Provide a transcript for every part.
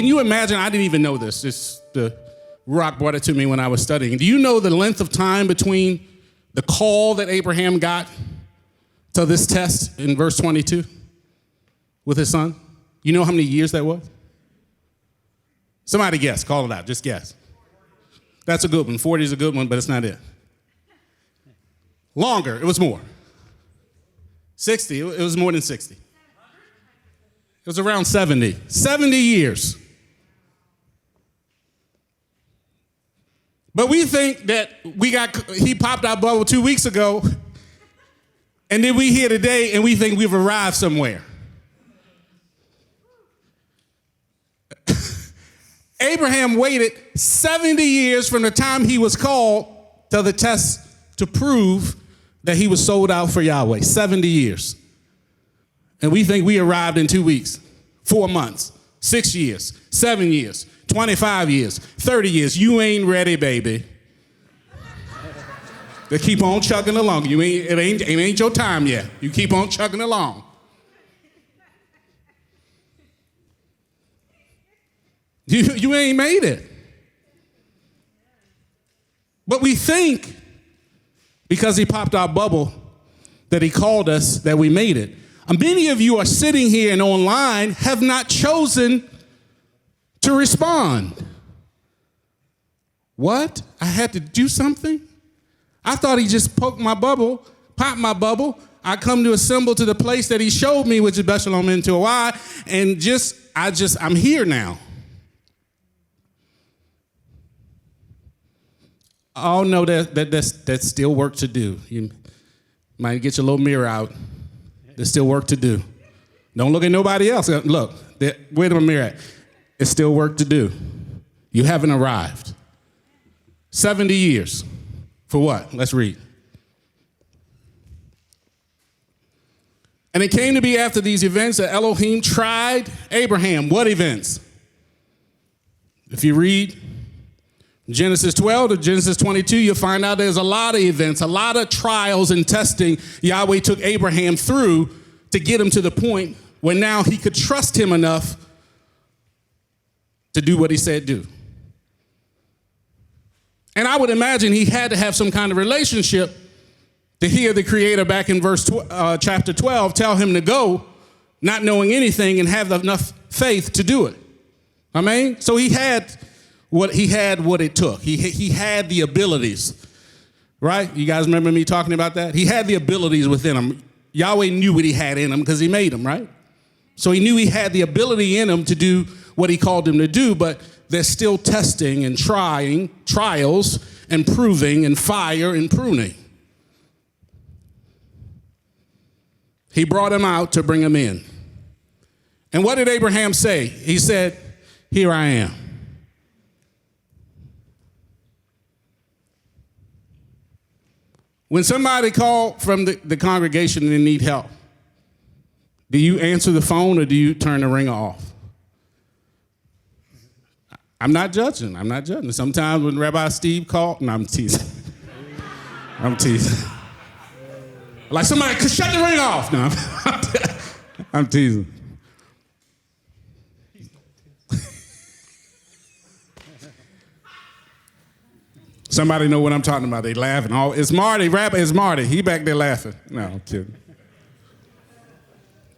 can you imagine? I didn't even know this. The Rock brought it to me when I was studying. Do you know the length of time between the call that Abraham got to this test in verse 22 with his son? You know how many years that was? Somebody guess. Call it out. Just guess. That's a good one. 40 is a good one, but it's not it. Longer. It was more. 60. It was more than 60. It was around 70. 70 years. But we think that he popped our bubble 2 weeks ago, and then we here today and we think we've arrived somewhere. Abraham waited 70 years from the time he was called to the test to prove that he was sold out for Yahweh. 70 years. And we think we arrived in 2 weeks, 4 months, 6 years, 7 years, 25 years, 30 years. You ain't ready, baby. They keep on chugging along. It ain't your time yet. You keep on chugging along. You ain't made it. But we think, because he popped our bubble, that he called us, that we made it. Many of you are sitting here and online have not chosen to respond. What? I had to do something? I thought he just poked my bubble, popped my bubble. I come to assemble to the place that he showed me, which is Beshalom m.t.o.i, and I'm here now. Oh, no, that's still work to do. You might get your little mirror out. There's still work to do. Don't look at nobody else. Look, where's my mirror at? It's still work to do. You haven't arrived. 70 years. For what? Let's read. And it came to be after these events that Elohim tried Abraham. What events? If you read Genesis 12 to Genesis 22, you'll find out there's a lot of events, a lot of trials and testing Yahweh took Abraham through to get him to the point where now he could trust him enough to do what he said do. And I would imagine he had to have some kind of relationship to hear the Creator back in chapter 12 tell him to go, not knowing anything, and have enough faith to do it. I mean, so he had what it took. He had the abilities, right? You guys remember me talking about that? He had the abilities within him. Yahweh knew what he had in him because he made him, right? So he knew he had the ability in him to do what he called him to do, but there's still testing and trials and proving and fire and pruning. He brought him out to bring him in. And what did Abraham say? He said, "Here I am." When somebody called from the congregation and they need help, do you answer the phone or do you turn the ringer off? I'm not judging. Sometimes when Rabbi Steve called, no, I'm teasing. Like somebody, shut the ring off. No, I'm teasing. Somebody know what I'm talking about. They laughing. Oh, it's Marty. Rabbi, it's Marty. He back there laughing. No, I'm kidding.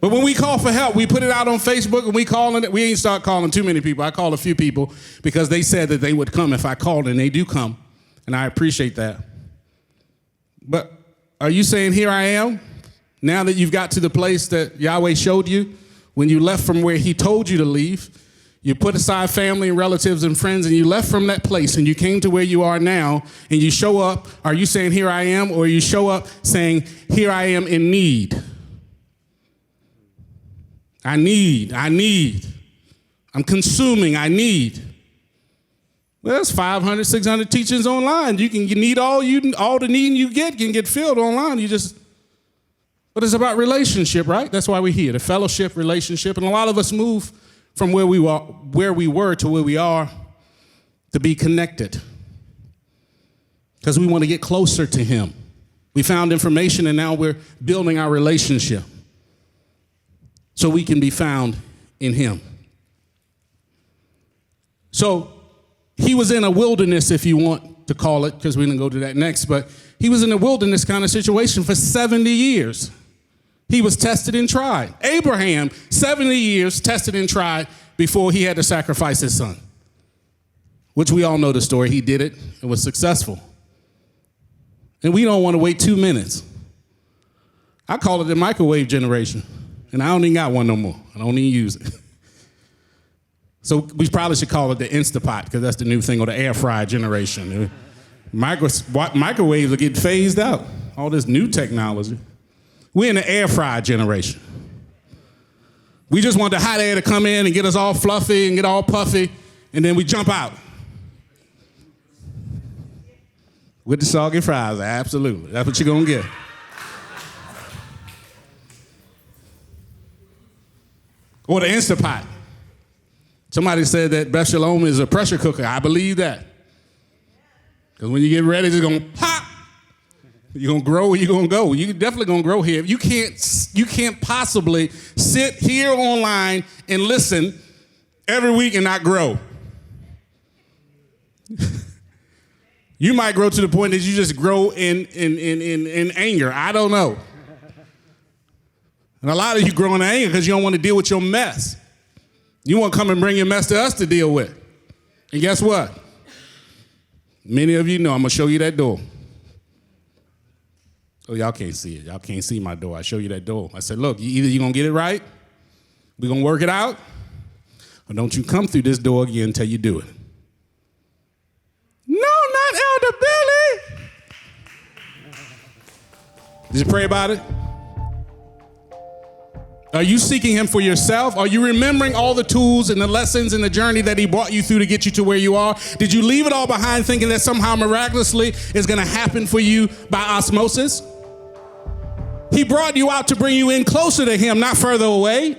But when we call for help, we put it out on Facebook and we ain't start calling too many people. I called a few people because they said that they would come if I called, and they do come. And I appreciate that. But are you saying, here I am, now that you've got to the place that Yahweh showed you when you left from where he told you to leave? You put aside family and relatives and friends, and you left from that place, and you came to where you are now, and you show up. Are you saying, here I am, or you show up saying, here I am in need? I need. I'm consuming, I need. Well, there's 500, 600 teachings online. You need all the need you get can get filled online. But it's about relationship, right? That's why we're here, the fellowship, relationship. And a lot of us move from where we were to where we are to be connected. Because we want to get closer to him. We found information and now we're building our relationship so we can be found in him. So he was in a wilderness, if you want to call it, because we're going to go to that next, but he was in a wilderness kind of situation for 70 years. He was tested and tried. Abraham, 70 years tested and tried before he had to sacrifice his son, which we all know the story. He did it and was successful. And we don't want to wait 2 minutes. I call it the microwave generation, and I don't even got one no more. I don't even use it. So we probably should call it the Instapot, because that's the new thing, or the air fry generation. Microwaves are getting phased out. All this new technology. We're in the air fry generation. We just want the hot air to come in and get us all fluffy and get all puffy, and then we jump out. With the soggy fries, absolutely. That's what you're going to get. Or the Instapot. Somebody said that Beth Shalom is a pressure cooker. I believe that. Because when you get ready, it's going to pop. You're going to grow where you're going to go. You're definitely going to grow here. You can't possibly sit here online and listen every week and not grow. You might grow to the point that you just grow in anger. I don't know. And a lot of you grow in anger because you don't want to deal with your mess. You want to come and bring your mess to us to deal with. And guess what? Many of you know I'm going to show you that door. Oh, y'all can't see it. Y'all can't see my door. I show you that door. I said, look, either you're going to get it right, we're going to work it out, or don't you come through this door again until you do it. No, not Elder Billy. Did you pray about it? Are you seeking him for yourself? Are you remembering all the tools and the lessons and the journey that he brought you through to get you to where you are? Did you leave it all behind thinking that somehow miraculously is going to happen for you by osmosis? He brought you out to bring you in closer to him, not further away.